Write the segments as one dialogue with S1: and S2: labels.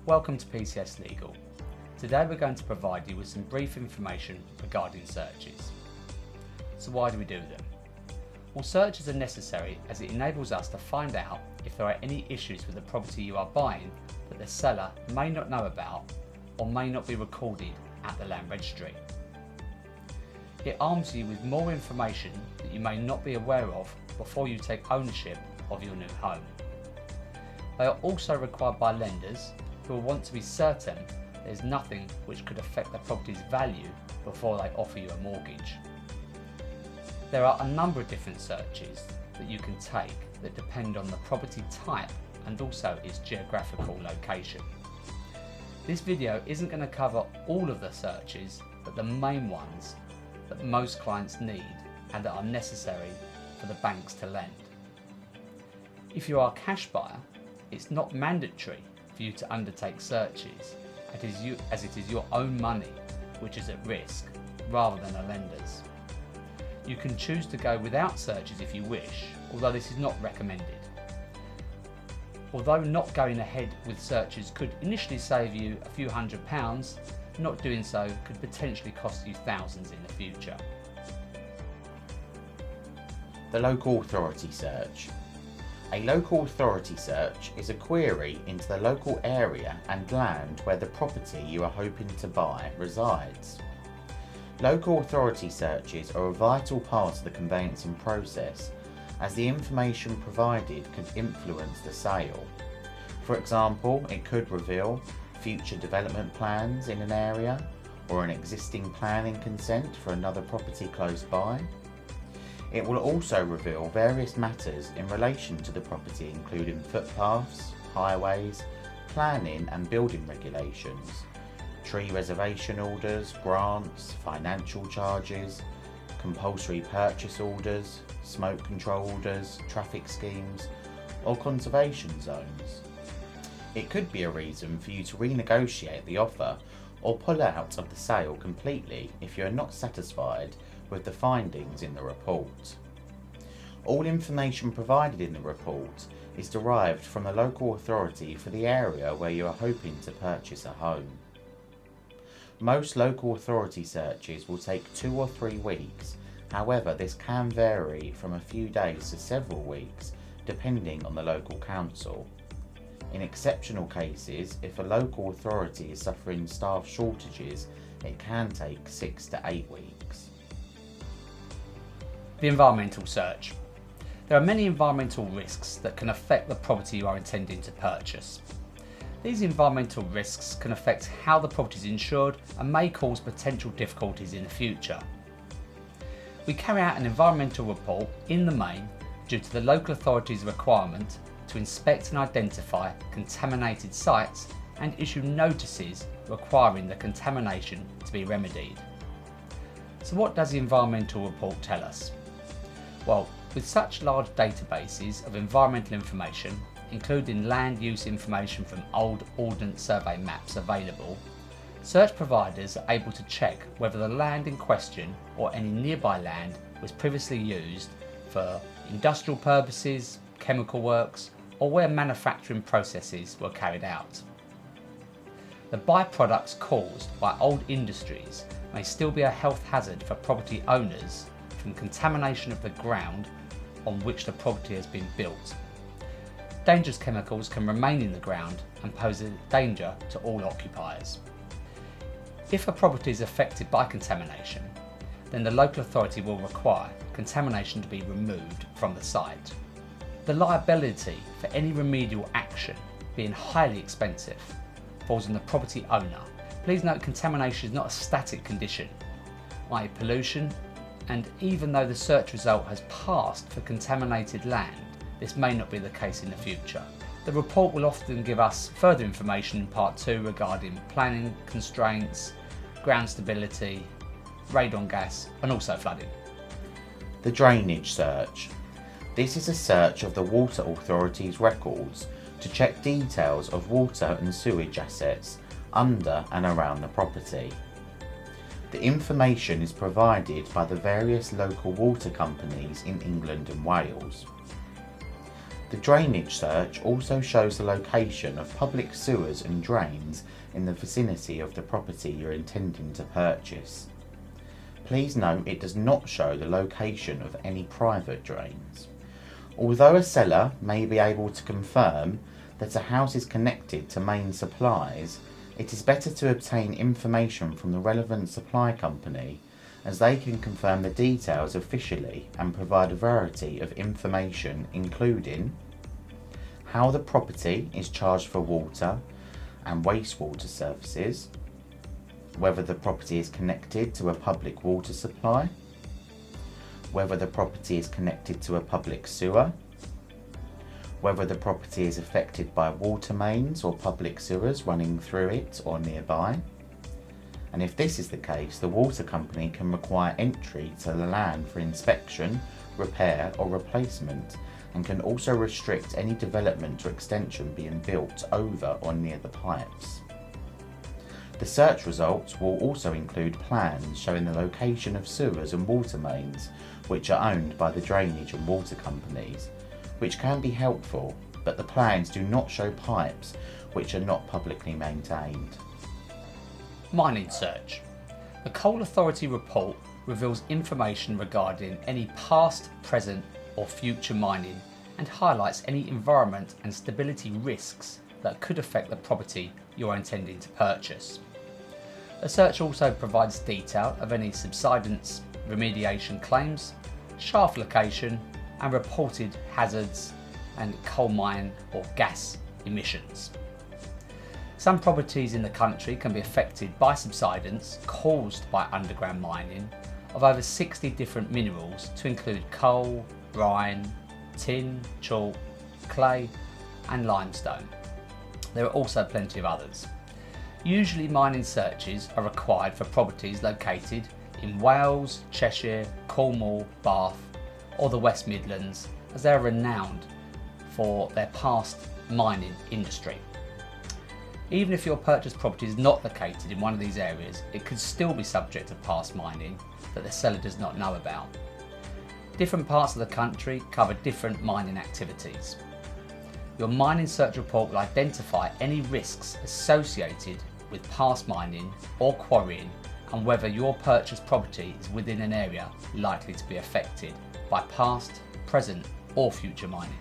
S1: Welcome to PCS Legal. Today we're going to provide you with some brief information regarding searches. So why do we do them? Well, searches are necessary as it enables us to find out if there are any issues with the property you are buying that the seller may not know about or may not be recorded at the land registry. It arms you with more information that you may not be aware of before you take ownership of your new home. They are also required by lenders who will want to be certain there is nothing which could affect the property's value before they offer you a mortgage. There are a number of different searches that you can take that depend on the property type and also its geographical location. This video isn't going to cover all of the searches, but the main ones that most clients need and that are necessary for the banks to lend. If you are a cash buyer, it's not mandatory for you to undertake searches as it is your own money which is at risk rather than a lender's. You can choose to go without searches if you wish, although this is not recommended. Although not going ahead with searches could initially save you a few £100s, not doing so could potentially cost you thousands in the future.
S2: The local authority search. A local authority search is a query into the local area and land where the property you are hoping to buy resides. Local authority searches are a vital part of the conveyancing process, as the information provided could influence the sale. For example, it could reveal future development plans in an area or an existing planning consent for another property close by. It will also reveal various matters in relation to the property, including footpaths, highways, planning and building regulations, tree reservation orders, grants, financial charges, compulsory purchase orders, smoke control orders, traffic schemes, or conservation zones. It could be a reason for you to renegotiate the offer or pull out of the sale completely if you are not satisfied with the findings in the report. All information provided in the report is derived from the local authority for the area where you are hoping to purchase a home. Most local authority searches will take 2 or 3 weeks. However, this can vary from a few days to several weeks, depending on the local council. In exceptional cases, if a local authority is suffering staff shortages, it can take 6 to 8 weeks.
S1: The environmental search. There are many environmental risks that can affect the property you are intending to purchase. These environmental risks can affect how the property is insured and may cause potential difficulties in the future. We carry out an environmental report in the main due to the local authority's requirement to inspect and identify contaminated sites and issue notices requiring the contamination to be remedied. So what does the environmental report tell us? Well, with such large databases of environmental information, including land use information from old Ordnance Survey maps available, search providers are able to check whether the land in question or any nearby land was previously used for industrial purposes, chemical works, or where manufacturing processes were carried out. The byproducts caused by old industries may still be a health hazard for property owners from contamination of the ground on which the property has been built. Dangerous chemicals can remain in the ground and pose a danger to all occupiers. If a property is affected by contamination, then the local authority will require contamination to be removed from the site. The liability for any remedial action, being highly expensive, falls on the property owner. Please note, contamination is not a static condition, i.e. pollution, and even though the search result has passed for contaminated land, this may not be the case in the future. The report will often give us further information in part 2 regarding planning constraints, ground stability, radon gas, and also flooding.
S2: The drainage search. This is a search of the water authority's records to check details of water and sewage assets under and around the property. The information is provided by the various local water companies in England and Wales. The drainage search also shows the location of public sewers and drains in the vicinity of the property you're intending to purchase. Please note it does not show the location of any private drains. Although a seller may be able to confirm that a house is connected to main supplies, it is better to obtain information from the relevant supply company, as they can confirm the details officially and provide a variety of information, including how the property is charged for water and wastewater services, whether the property is connected to a public water supply, whether the property is connected to a public sewer, whether the property is affected by water mains or public sewers running through it or nearby, and if this is the case, the water company can require entry to the land for inspection, repair or replacement, and can also restrict any development or extension being built over or near the pipes. The search results will also include plans showing the location of sewers and water mains which are owned by the drainage and water companies, which can be helpful, but the plans do not show pipes which are not publicly maintained.
S1: Mining search. The Coal Authority report reveals information regarding any past, present or future mining and highlights any environment and stability risks that could affect the property you are intending to purchase. The search also provides detail of any subsidence remediation claims, shaft location and reported hazards and coal mine or gas emissions. Some properties in the country can be affected by subsidence caused by underground mining of over 60 different minerals to include coal, brine, tin, chalk, clay and limestone. There are also plenty of others. Usually mining searches are required for properties located in Wales, Cheshire, Cornwall, Bath or the West Midlands, as they are renowned for their past mining industry. Even if your purchased property is not located in one of these areas, it could still be subject to past mining that the seller does not know about. Different parts of the country cover different mining activities. Your mining search report will identify any risks associated with past mining or quarrying and whether your purchased property is within an area likely to be affected by past, present or future mining.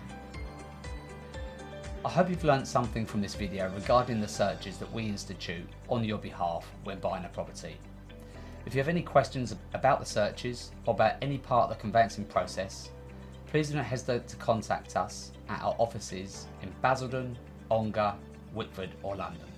S1: I hope you've learnt something from this video regarding the searches that we institute on your behalf when buying a property. If you have any questions about the searches or about any part of the conveyancing process, please do not hesitate to contact us at our offices in Basildon, Ongar, Wickford or London.